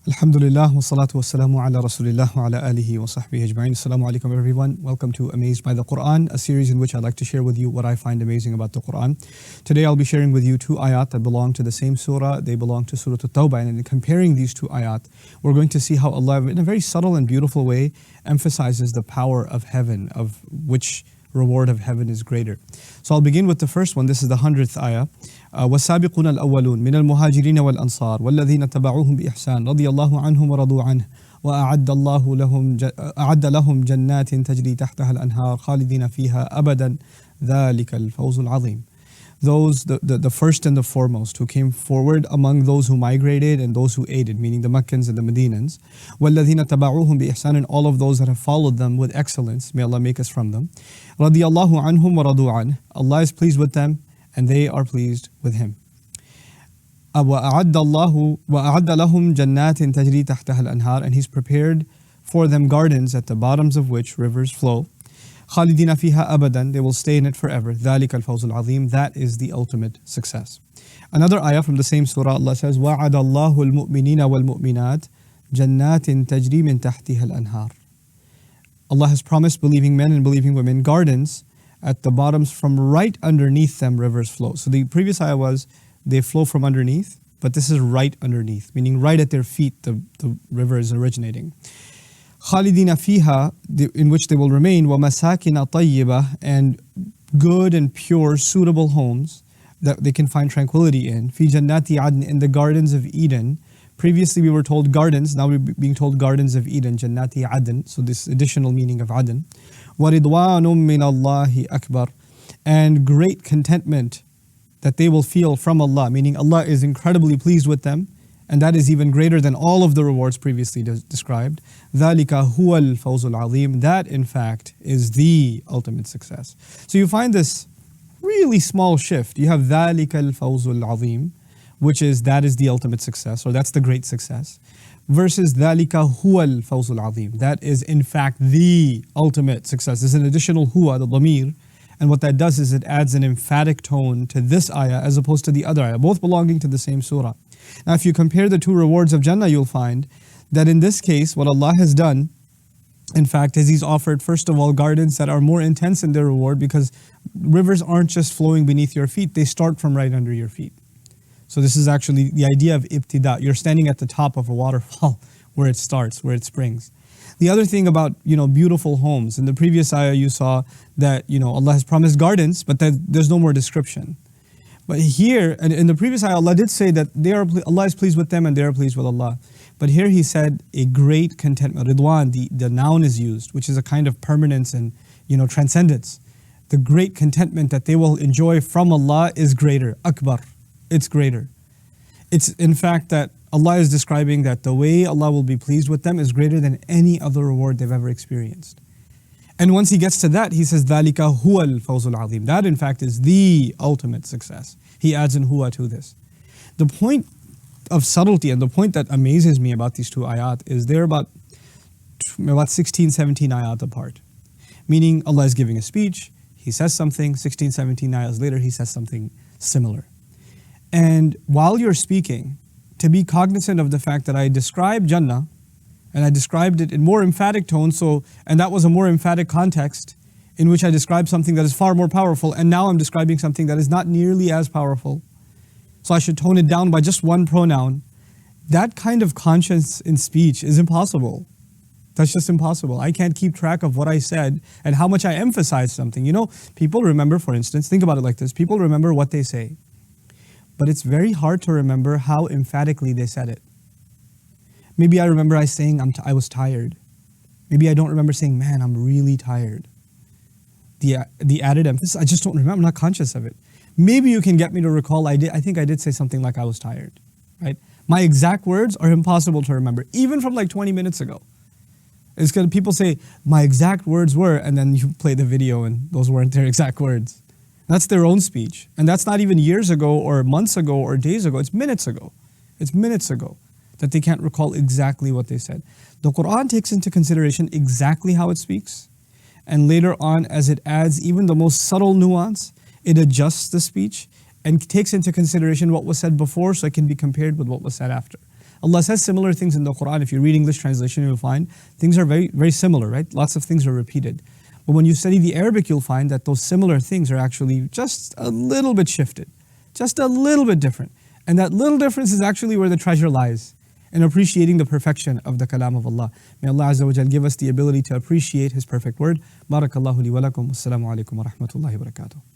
Alhamdulillah, wa salatu wa salamu ala rasulillah wa ala alihi wa sahbihi ajma'in. Assalamu alaikum everyone. Welcome to Amazed by the Quran, a series in which I'd like to share with you what I find amazing about the Quran. Today I'll be sharing with you two ayat that belong to the same surah. They belong to Surah At-Tawbah, and in comparing these two ayat, we're going to see how Allah, in a very subtle and beautiful way, emphasizes the power of heaven, of which reward of heaven is greater. So I'll begin with the first one. This is the 100th ayah. والسابقون الأولون من المهاجرين والأنصار والذين تبعوهم بإحسان رضي الله عنهم ورضوا عنه أعد لهم جنات تجري تحتها الأنهار خالدين فيها أبدا ذلك الفوز العظيم. Those, the first and the foremost who came forward among those who migrated and those who aided, meaning the Meccans and the Medinans, وَالَّذِينَ تَبَعُوهُمْ بِإِحْسَانٍ, and all of those that have followed them with excellence, may Allah make us from them. رَضِيَ اللَّهُ عَنْهُمْ وَرَضُوا عَنْهُ, Allah is pleased with them and they are pleased with Him. وَأَعَدَّ لَهُمْ جَنَّاتٍ تَجْرِي تَحْتَهَا الْأَنْهَارِ, and He's prepared for them gardens at the bottoms of which rivers flow. خالدين فيها أبدا, they will stay in it forever. ذلك الفوز العظيم, that is the ultimate success. Another ayah from the same surah, Allah says, وَعَدَ اللَّهُ الْمُؤْمِنِينَ وَالْمُؤْمِنَاتِ جَنَّاتٍ تَجْرِي مِن تَحْتِهَا الْأَنْهَارِ. Allah has promised believing men and believing women gardens at the bottoms, from right underneath them rivers flow. So the previous ayah was, they flow from underneath, but this is right underneath, meaning right at their feet the river is originating. خالدين فيها, in which they will remain, ومساكن طيبة, and good and pure suitable homes that they can find tranquility in. في جنات عدن, in the gardens of Eden. Previously we were told gardens, now we're being told gardens of Eden, جنات عدن, so this additional meaning of عدن. ورضوان من الله أكبر, and great contentment that they will feel from Allah, meaning Allah is incredibly pleased with them, and that is even greater than all of the rewards previously described. ذَلِكَ هُوَ الْفَوْزُ الْعَظِيمُ, that in fact is the ultimate success. So you find this really small shift. You have ذَلِكَ الْفَوْزُ الْعَظِيمُ, which is, that is the ultimate success, or that's the great success, versus ذَلِكَ هُوَ الْفَوْزُ الْعَظِيمُ, that is in fact the ultimate success. There's an additional huwa, the dhamir, and what that does is it adds an emphatic tone to this ayah as opposed to the other ayah, both belonging to the same surah. Now if you compare the two rewards of Jannah, you'll find that in this case, what Allah has done, in fact, is He's offered, first of all, gardens that are more intense in their reward, because rivers aren't just flowing beneath your feet, they start from right under your feet. So this is actually the idea of ibtida. You're standing at the top of a waterfall where it starts, where it springs. The other thing about, beautiful homes, in the previous ayah you saw that, Allah has promised gardens, but that there's no more description. But here, and in the previous ayah, Allah did say that Allah is pleased with them and they are pleased with Allah. But here He said a great contentment. Ridwan, the noun is used, which is a kind of permanence and transcendence. The great contentment that they will enjoy from Allah is greater. Akbar, it's greater. It's in fact that Allah is describing that the way Allah will be pleased with them is greater than any other reward they've ever experienced. And once He gets to that, He says, ذَلِكَ هُوَ الْفَوْزُ الْعَظِيمُ, that in fact is the ultimate success. He adds in huwa to this. The point of subtlety and the point that amazes me about these two ayat is they're about 16, 17 ayat apart. Meaning Allah is giving a speech, He says something, 16, 17 ayats later He says something similar. And while you're speaking, to be cognizant of the fact that I described Jannah, and I described it in more emphatic tones, and that was a more emphatic context in which I described something that is far more powerful, and now I'm describing something that is not nearly as powerful. So I should tone it down by just one pronoun. That kind of conscience in speech is impossible. That's just impossible. I can't keep track of what I said and how much I emphasized something. People remember, for instance, think about it like this. People remember what they say, but it's very hard to remember how emphatically they said it. Maybe I remember saying I was tired. Maybe I don't remember saying, man, I'm really tired. The added emphasis, I just don't remember, I'm not conscious of it. Maybe you can get me to recall, I think I did say something like I was tired, right? My exact words are impossible to remember, even from like 20 minutes ago. It's because people say, my exact words were, and then you play the video and those weren't their exact words. That's their own speech. And that's not even years ago or months ago or days ago, it's minutes ago. It's minutes ago that they can't recall exactly what they said. The Quran takes into consideration exactly how it speaks, and later on, as it adds even the most subtle nuance, it adjusts the speech and takes into consideration what was said before so it can be compared with what was said after. Allah says similar things in the Quran. If you read English translation, you'll find things are very, very similar, right? Lots of things are repeated. But when you study the Arabic, you'll find that those similar things are actually just a little bit shifted, just a little bit different. And that little difference is actually where the treasure lies, in appreciating the perfection of the kalam of Allah. May Allah Azza wa Jal give us the ability to appreciate His perfect word. Barakallahu li wa lakum. Wassalamu alaikum wa rahmatullahi wa barakatuh.